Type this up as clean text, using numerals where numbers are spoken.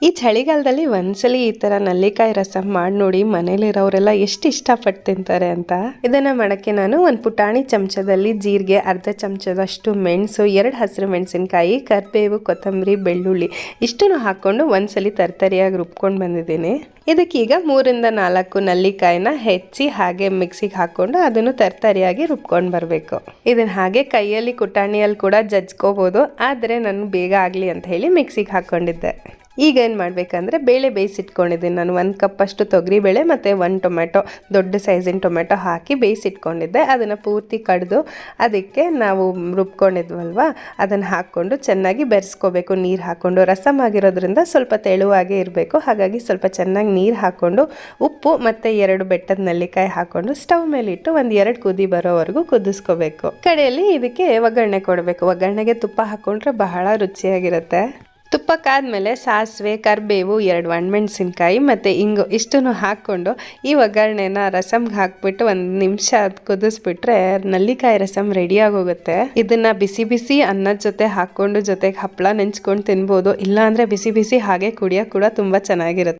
ಈ ಚಳಿಗಾಲದಲ್ಲಿ ಒಂದ್ಸಲಿ ಈ ತರ ನಲ್ಲಿಕಾಯಿ ರಸಂ ಮಾಡಿ ನೋಡಿ, ಮನೇಲಿರೋರೆಲ್ಲ ಎಷ್ಟು ಇಷ್ಟಪಟ್ಟು ತಿಂತಾರೆ ಅಂತ. ಇದನ್ನ ಮಾಡಕ್ಕೆ ನಾನು ಒಂದು ಪುಟಾಣಿ ಚಮಚದಲ್ಲಿ ಜೀರಿಗೆ, ಅರ್ಧ ಚಮಚದಷ್ಟು ಮೆಣಸು, 2 ಹಸಿರು ಮೆಣಸಿನಕಾಯಿ, ಕರಿಬೇವು, ಕೊತ್ತಂಬರಿ, ಬೆಳ್ಳುಳ್ಳಿ ಇಷ್ಟನ್ನು ಹಾಕೊಂಡು ಒಂದ್ಸಲಿ ತರ್ತರಿಯಾಗಿ ರುಬ್ಕೊಂಡು ಬಂದಿದ್ದೀನಿ. ಇದಕ್ಕೀಗ 3 ರಿಂದ 4 ನಲ್ಲಿಕಾಯಿನ ಹೆಚ್ಚಿ ಹಾಗೆ ಮಿಕ್ಸಿಗೆ ಹಾಕೊಂಡು ಅದನ್ನು ತರ್ತರಿಯಾಗಿ ರುಬ್ಕೊಂಡು ಬರಬೇಕು. ಇದನ್ನ ಹಾಗೆ ಕೈಯಲ್ಲಿ ಕುಟಾಣಿಯಲ್ಲಿ ಕೂಡ ಜಜ್ಕೋಬಹುದು, ಆದರೆ ನಾನು ಬೇಗ ಆಗಲಿ ಅಂತ ಹೇಳಿ ಮಿಕ್ಸಿಗೆ ಹಾಕೊಂಡಿದ್ದೆ. ಈಗ ಏನು ಮಾಡಬೇಕಂದ್ರೆ ಬೇಳೆ ಬೇಯಿಸಿಟ್ಕೊಂಡಿದ್ದೀನಿ ನಾನು. 1 ಕಪ್ ಅಷ್ಟು ತೊಗರಿಬೇಳೆ ಮತ್ತು 1 ಟೊಮೆಟೊ, ದೊಡ್ಡ ಸೈಜಿನ ಟೊಮೆಟೊ ಹಾಕಿ ಬೇಯಿಸಿಟ್ಕೊಂಡಿದ್ದೆ. ಅದನ್ನು ಪೂರ್ತಿ ಕಡಿದು ಅದಕ್ಕೆ ನಾವು ರುಬ್ಕೊಂಡಿದ್ವಲ್ವ ಅದನ್ನು ಹಾಕ್ಕೊಂಡು ಚೆನ್ನಾಗಿ ಬೆರೆಸ್ಕೋಬೇಕು. ನೀರು ಹಾಕ್ಕೊಂಡು, ರಸಮ್ ಆಗಿರೋದ್ರಿಂದ ಸ್ವಲ್ಪ ತೆಳುವಾಗೇ ಇರಬೇಕು, ಹಾಗಾಗಿ ಸ್ವಲ್ಪ ಚೆನ್ನಾಗಿ ನೀರು ಹಾಕ್ಕೊಂಡು ಉಪ್ಪು ಮತ್ತು 2 ಬೆಟ್ಟದ ನೆಲ್ಲಿಕಾಯಿ ಹಾಕ್ಕೊಂಡು ಸ್ಟವ್ ಮೇಲೆ ಇಟ್ಟು 1-2 ಕುದಿ ಬರೋವರೆಗೂ ಕುದಿಸ್ಕೋಬೇಕು. ಕಡೆಯಲ್ಲಿ ಇದಕ್ಕೆ ಒಗ್ಗರಣೆ ಕೊಡಬೇಕು. ಒಗ್ಗರಣೆಗೆ ತುಪ್ಪ ಹಾಕ್ಕೊಂಡ್ರೆ ಬಹಳ ರುಚಿಯಾಗಿರುತ್ತೆ. ತುಪ್ಪ ಕಾದ್ಮೇಲೆ ಸಾಸಿವೆ, ಕರಿಬೇವು, 2 ಒಣಮೆಣಸಿನ್ಕಾಯಿ ಮತ್ತು ಇಂಗು ಇಷ್ಟನ್ನು ಹಾಕ್ಕೊಂಡು ಈ ಒಗ್ಗರಣೆನ ರಸಮ್ಗೆ ಹಾಕ್ಬಿಟ್ಟು 1 ನಿಮಿಷ ಕುದಿಸ್ಬಿಟ್ರೆ ನಲ್ಲಿಕಾಯಿ ರಸಮ್ ರೆಡಿ ಆಗೋಗುತ್ತೆ. ಇದನ್ನ ಬಿಸಿ ಬಿಸಿ ಅನ್ನದ ಜೊತೆ ಹಾಕ್ಕೊಂಡು ಜೊತೆಗೆ ಹಪ್ಪಳ ನೆಂಚ್ಕೊಂಡು ತಿನ್ಬೋದು. ಇಲ್ಲಾಂದರೆ ಬಿಸಿ ಬಿಸಿ ಹಾಗೆ ಕುಡಿಯೋಕೆ ಕೂಡ ತುಂಬ ಚೆನ್ನಾಗಿರುತ್ತೆ.